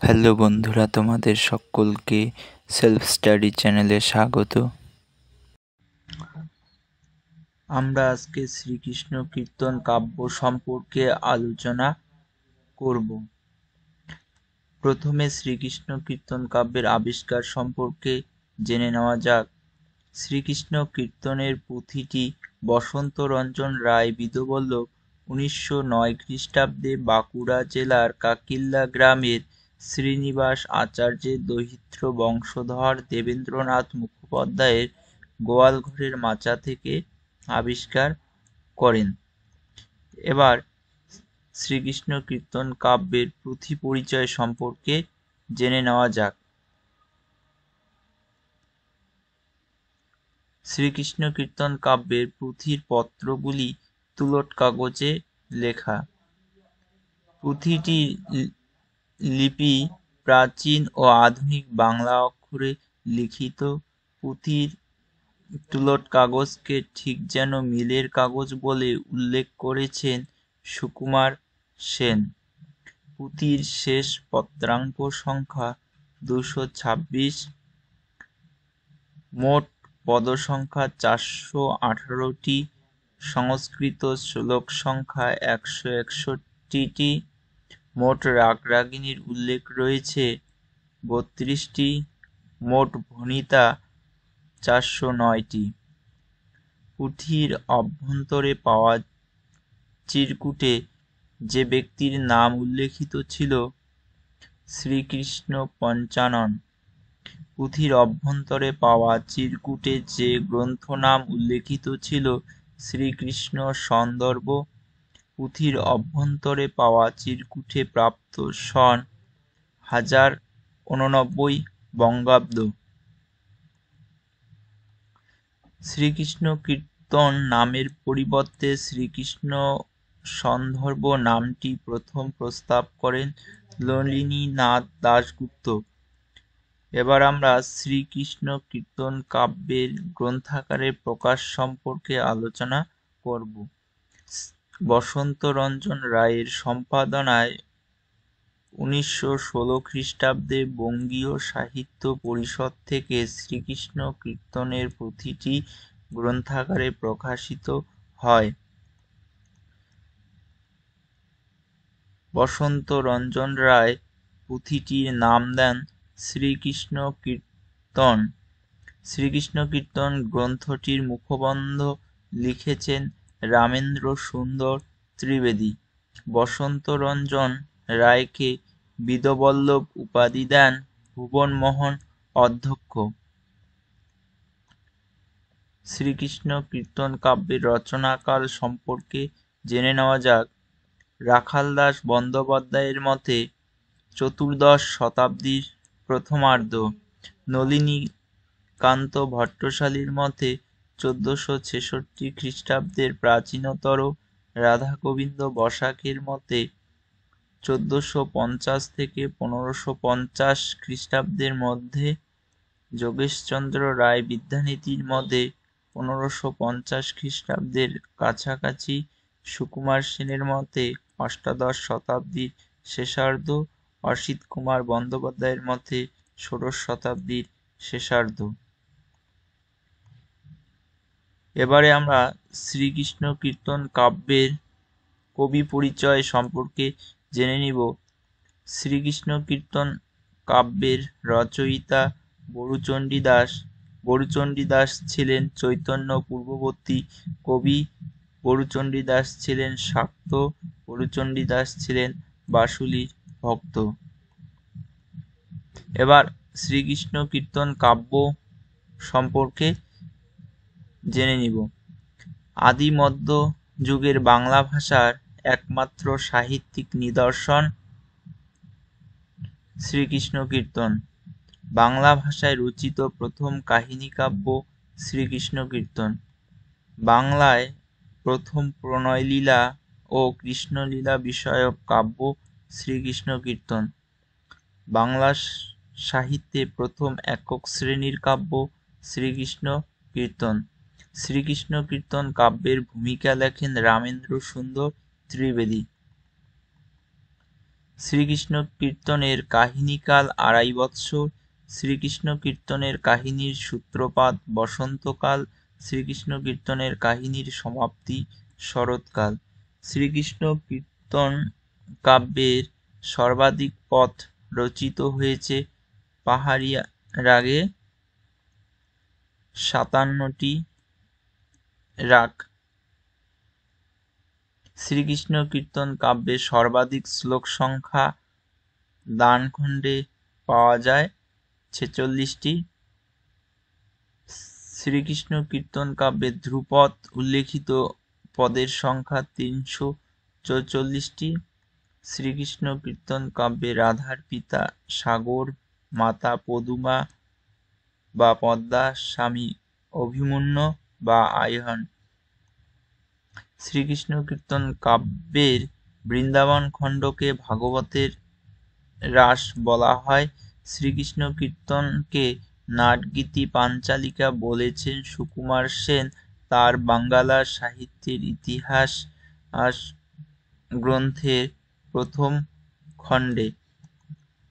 Hello বন্ধুরা, তোমাদের সকলকে সেলফ স্টাডি চ্যানেলে স্বাগত। আমরা আজকে শ্রীকৃষ্ণ কীর্তন কাব্য সম্পর্কে আলোচনা করব। প্রথমে শ্রীকৃষ্ণ কীর্তন কাব্যের আবিষ্কার সম্পর্কে জেনে নেওয়া যাক। শ্রীকৃষ্ণ কীর্তনের পুঁথিটি বসন্ত রঞ্জন রায় বিধবল্লভ 1909 খ্রিস্টাব্দে বাঁকুড়া জেলার কাকিল্যা গ্রামের শ্রীনিবাস আচার্যের দৌহিত্র বংশধর দেবেন্দ্রনাথ মুখোপাধ্যায়ের গোয়ালঘরের মাচা থেকে আবিষ্কার করেন। এবার শ্রীকৃষ্ণ কীর্তন কাব্যের পুঁথি পরিচয় সম্পর্কে জেনে নেওয়া যাক। শ্রীকৃষ্ণ কীর্তন কাব্যের পুঁথির পত্রগুলি তুলট কাগজে লেখা। পুঁথিটির লিপি প্রাচীন ও আধুনিক বাংলা অক্ষরে লিখিত। পুঁথির তুলট কাগজকে ঠিক যেন মিলের কাগজ বলে উল্লেখ করেছেন সুকুমার সেন। পুঁথির শেষ পত্রাঙ্ক সংখ্যা 226, মোট পদসংখ্যা 418টি, সংস্কৃত শ্লোক সংখ্যা 161টি, মোট রাগরাগিণীর উল্লেখ রয়েছে 32টি, মোট ভণিতা 409টি। পুঁথির অভ্যন্তরে পাওয়া চিরকুটে যে ব্যক্তির নাম উল্লেখিত ছিল শ্রীকৃষ্ণ পঞ্চানন। পুঁথির অভ্যন্তরে পাওয়া চিরকুটে যে গ্রন্থ নাম উল্লেখিত ছিল শ্রীকৃষ্ণ সন্দর্ভ। পুঁথির অভ্যন্তরে পাওয়া চিরকুটে প্রাপ্ত সন 1089 বঙ্গাব্দ। শ্রীকৃষ্ণ কীর্তন নামের পরিবর্তে শ্রীকৃষ্ণ সন্দর্ভ নামটি প্রথম প্রস্তাব করেন নলিনীনাথ দাশগুপ্ত। এবার আমরা শ্রীকৃষ্ণ কীর্তন কাব্যের গ্রন্থাকারের প্রকাশ সম্পর্কে আলোচনা করব। বসন্ত রঞ্জন রায়ের সম্পাদনায় 1916 খ্রিস্টাব্দে বঙ্গীয় সাহিত্য পরিষদ থেকে শ্রীকৃষ্ণ কীর্তনের পুঁথিটি গ্রন্থাকারে প্রকাশিত হয়। বসন্ত রঞ্জন রায় পুঁথিটির নাম দেন শ্রীকৃষ্ণ কীর্তন। শ্রীকৃষ্ণ কীর্তন গ্রন্থটির মুখবন্ধ লিখেছেন রামেন্দ্র সুন্দর ত্রিবেদী। বসন্ত রঞ্জন রায়কে বিধবল্লভ উপাধি দেন ভুবনমোহন অধ্যক্ষ। শ্রীকৃষ্ণ কীর্তন কাব্যের রচনাকাল সম্পর্কে জেনে নেওয়া যাক। রাখালদাস বন্দ্যোপাধ্যায়ের মতে চতুর্দশ শতাব্দীর প্রথমার্ধ, নলিনীকান্ত ভট্টশালীর মতে 1466 খ্রিস্টাব্দের প্রাচীনতর, রাধাগোবিন্দ বসাকের মতে 1450 থেকে 1550 খ্রিস্টাব্দের মধ্যে, যোগেশচন্দ্র রায় বিদ্যানীতির মতে 1550 খ্রিস্টাব্দের কাছাকাছি, সুকুমার সেনের মতে অষ্টাদশ শতাব্দীর শেষার্ধ, অসিত কুমার বন্দ্যোপাধ্যায়ের মতে ষোড়শ শতাব্দীর শেষার্ধ। এবারে আমরা শ্রীকৃষ্ণ কীর্তন কাব্যের কবি পরিচয় সম্পর্কে জেনে নিব। শ্রীকৃষ্ণ কীর্তন কাব্যের রচয়িতা বরুচণ্ডী দাস। বরুচণ্ডী দাস ছিলেন চৈতন্য পূর্ববর্তী কবি। বরুচণ্ডী দাস ছিলেন শাক্ত। বরুচণ্ডী দাস ছিলেন বাসুলীর ভক্ত। এবার শ্রীকৃষ্ণ কীর্তন কাব্য সম্পর্কে জেনে নিব। আদি মধ্য যুগের বাংলা ভাষার একমাত্র সাহিত্যিক নিদর্শন শ্রীকৃষ্ণ কীর্তন। বাংলা ভাষায় রচিত প্রথম কাহিনী কাব্য শ্রীকৃষ্ণ কীর্তন। বাংলায় প্রথম প্রণয়লীলা ও কৃষ্ণলীলা বিষয়ক কাব্য শ্রীকৃষ্ণ কীর্তন। বাংলা সাহিত্যে প্রথম একক শ্রেণীর কাব্য শ্রীকৃষ্ণ কীর্তন। শ্রীকৃষ্ণ কীর্তন কাব্যের ভূমিকা লেখেন রামেন্দ্র সুন্দর ত্রিবেদী। শ্রীকৃষ্ণ কীর্তনের কাহিনীকাল 2.5 বৎসর। শ্রীকৃষ্ণ কীর্তনের কাহিনীর সূত্রপাত বসন্তকাল। শ্রীকৃষ্ণ কীর্তনের কাহিনীর সমাপ্তি শরৎকাল। শ্রীকৃষ্ণ কীর্তন কাব্যের সর্বাধিক পদ রচিত হয়েছে পাহাড়িয়া রাগে 57টি রাগ। শ্রীকৃষ্ণ কীর্তন কাব্যে সর্বাধিক শ্লোক সংখ্যা দানখণ্ডে পাওয়া যায় 46টি। শ্রীকৃষ্ণ কীর্তন কাব্যে ধ্রুপদ উল্লেখিত পদের সংখ্যা 344টি। শ্রীকৃষ্ণ কীর্তন কাব্যে রাধার পিতা সাগর, মাতা পদুমা বা পদ্মা, স্বামী অভিমন্যু বা আয়ন। শ্রীকৃষ্ণ কীর্তন কাব্যের বৃন্দাবন খণ্ডকে ভাগবতের রাস বলা হয়। শ্রীকৃষ্ণ কীর্তনকে নাটগীতি পাঞ্চালিকা বলেছেন সুকুমার সেন তার বাঙ্গালা সাহিত্যের ইতিহাস গ্রন্থের প্রথম খণ্ডে।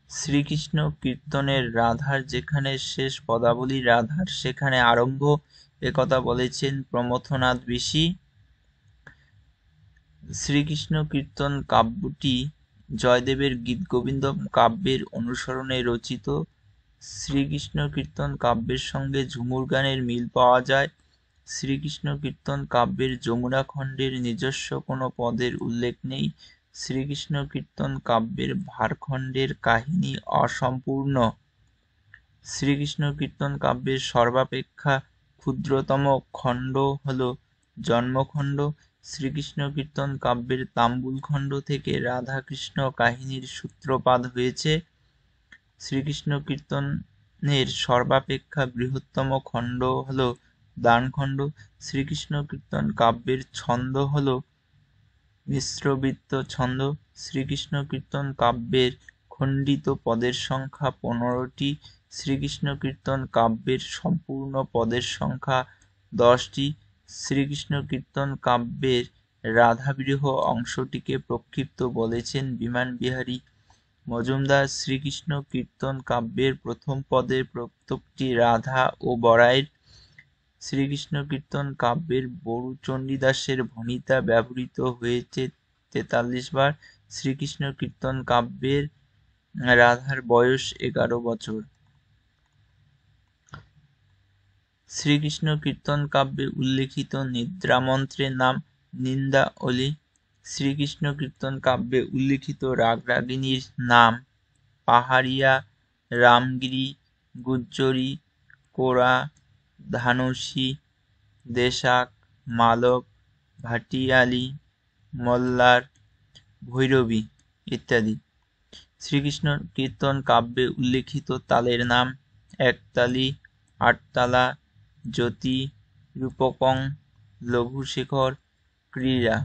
শ্রীকৃষ্ণ কীর্তনের রাধার যেখানে শেষ পদাবলী রাধার সেখানে আরম্ভ, একথা বলেছেন প্রমথনাথ ঋষি। শ্রীকৃষ্ণ কীর্তন কাব্যটি জয়দেবের গীতগোবিন্দ কাব্যের অনুসরণে রচিত। শ্রীকৃষ্ণ কীর্তন কাব্যের সঙ্গে ঝুমুর গানের মিল পাওয়া যায়। শ্রীকৃষ্ণ কীর্তন কাব্যের যমুনা খণ্ডের নিজস্ব কোনো পদের উল্লেখ নেই। শ্রীকৃষ্ণ কীর্তন কাব্যের ভারখণ্ডের কাহিনী অসম্পূর্ণ। শ্রীকৃষ্ণ কীর্তন কাব্যের সর্বাপেক্ষা ক্ষুদ্রতম খণ্ড হল জন্মখণ্ড। শ্রীকৃষ্ণ কীর্তন কাব্যের তাম্বুল খণ্ড থেকে রাধাকৃষ্ণ কাহিনীর সূত্রপাত হয়েছে। শ্রীকৃষ্ণ কীর্তনের সর্বাপেক্ষা বৃহত্তম খণ্ড হল দানখণ্ড। শ্রীকৃষ্ণ কীর্তন কাব্যের ছন্দ হল মিশ্রবৃত্ত ছন্দ। শ্রীকৃষ্ণ কীর্তন কাব্যের খণ্ডিত পদের সংখ্যা 15টি। শ্রীকৃষ্ণ কীর্তন কাব্যের সম্পূর্ণ পদের সংখ্যা 10টি। শ্রীকৃষ্ণ কীর্তন কাব্যের রাধাবিরহ অংশটিকে প্রক্ষিপ্ত বলেছেন বিমান বিহারী মজুমদার। শ্রীকৃষ্ণ কীর্তন কাব্যের প্রথম পদের প্রত্যেকটি রাধা ও বরাইয়ের। শ্রীকৃষ্ণ কীর্তন কাব্যের বড়ু চণ্ডীদাসের ভণিতা ব্যবহৃত হয়েছে 43 বার। শ্রীকৃষ্ণ কীর্তন কাব্যের রাধার বয়স 11 বছর। শ্রীকৃষ্ণ কীর্তন কাব্যে উল্লেখিত নিদ্রা মন্ত্রের নাম নিন্দা অলি। শ্রীকৃষ্ণ কীর্তন কাব্যে উল্লেখিত রাগ রাগিনীর নাম পাহাড়িয়া, রামগিরি, গুজ্জরী, কোরা, ধানুষী, দেশাক, মালব, ভাটিয়ালি, মল্লার, ভৈরবী ইত্যাদি। শ্রীকৃষ্ণ কীর্তন কাব্যে উল্লেখিত তালের নাম একতালি, আটতালা, জ্যোতি, রূপকং, লঘুশেখর, ক্রীড়া।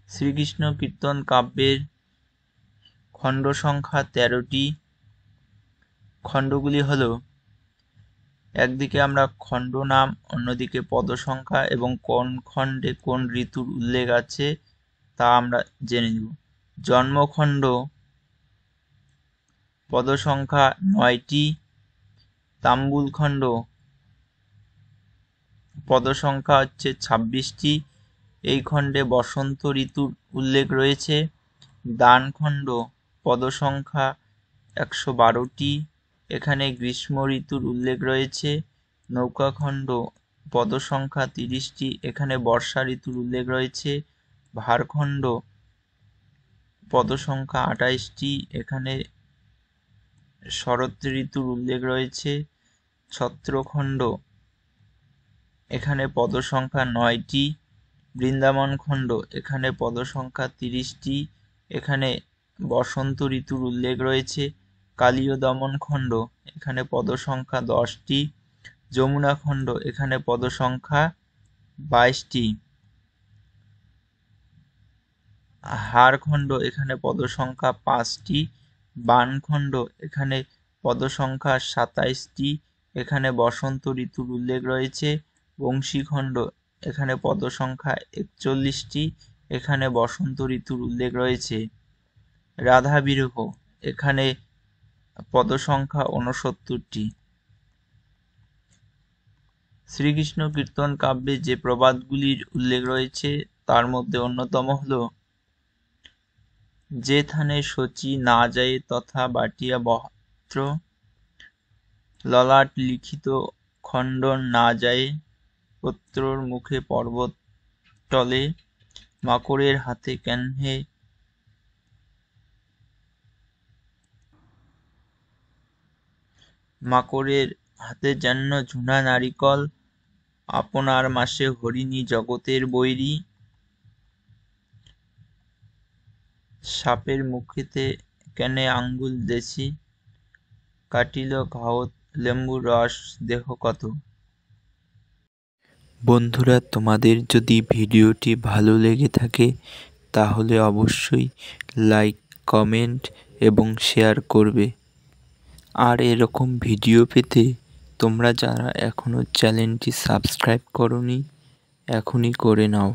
শ্রীকৃষ্ণ কীর্তন কাব্যের খণ্ড সংখ্যা 13টি। খণ্ডগুলি হল, একদিকে আমরা খণ্ড নাম, অন্যদিকে পদ সংখ্যা এবং কোন খণ্ডে কোন ঋতুর উল্লেখ আছে তা আমরা জেনে নেব। জন্মখণ্ড পদ সংখ্যা 9টি। তাম্বুল খণ্ড পদ সংখ্যা হচ্ছে 26টি। এই খণ্ডে বসন্ত ঋতুর উল্লেখ রয়েছে। দানখণ্ড পদ সংখ্যা 112টি। এখানে গ্রীষ্ম ঋতুর উল্লেখ রয়েছে। নৌকাখণ্ড পদ সংখ্যা 30টি। এখানে বর্ষা ঋতুর উল্লেখ রয়েছে। ভারখণ্ড পদ সংখ্যা 28টি। এখানে শরৎ ঋতুর উল্লেখ রয়েছে। ছত্রখণ্ড এখানে পদ সংখ্যা 9টি। বৃন্দাবন খণ্ড এখানে পদ সংখ্যা 30টি। এখানে বসন্ত ঋতুর উল্লেখ রয়েছে। কালীয় দমন খণ্ড এখানে পদ সংখ্যা 10টি। যমুনা খণ্ড এখানে পদ সংখ্যা 22টি। হারখণ্ড এখানে পদ সংখ্যা 5টি। বানখণ্ড এখানে পদ সংখ্যা 27টি। এখানে বসন্ত ঋতুর উল্লেখ রয়েছে। বংশীখণ্ড এখানে পদ সংখ্যা 41টি। এখানে বসন্ত ঋতুর উল্লেখ রয়েছে। রাধা বিরহ, এখানে পদসংখ্যা ৬৯টি। শ্রীকৃষ্ণ কীর্তন কাব্যে যে প্রবাদগুলির উল্লেখ রয়েছে তার মধ্যে অন্যতম হল যে থানে শচী না যায় তথা বাটিয়া বস্ত্র, ললাট লিখিত খণ্ডন না যায় পত্রর মুখে পর্বত টলে, মাকড়ের হাতে কেহ্নে মাকড়ের হাতে যেন ঝুনা নারিকল, আপনার মাসে হরিণী জগতের বৈরী, সাপের মুখেতে কেনে আঙ্গুল দেছি, কাটিল ঘাওত লেম্বুর রস দেহ কত। বন্ধুরা, তোমাদের যদি ভিডিওটি ভালো লেগে থাকে তাহলে অবশ্যই লাইক, কমেন্ট এবং শেয়ার করবে। আর এরকম ভিডিও পেতে তোমরা যারা এখনও চ্যানেলটি সাবস্ক্রাইব করোনি এখনই করে নাও।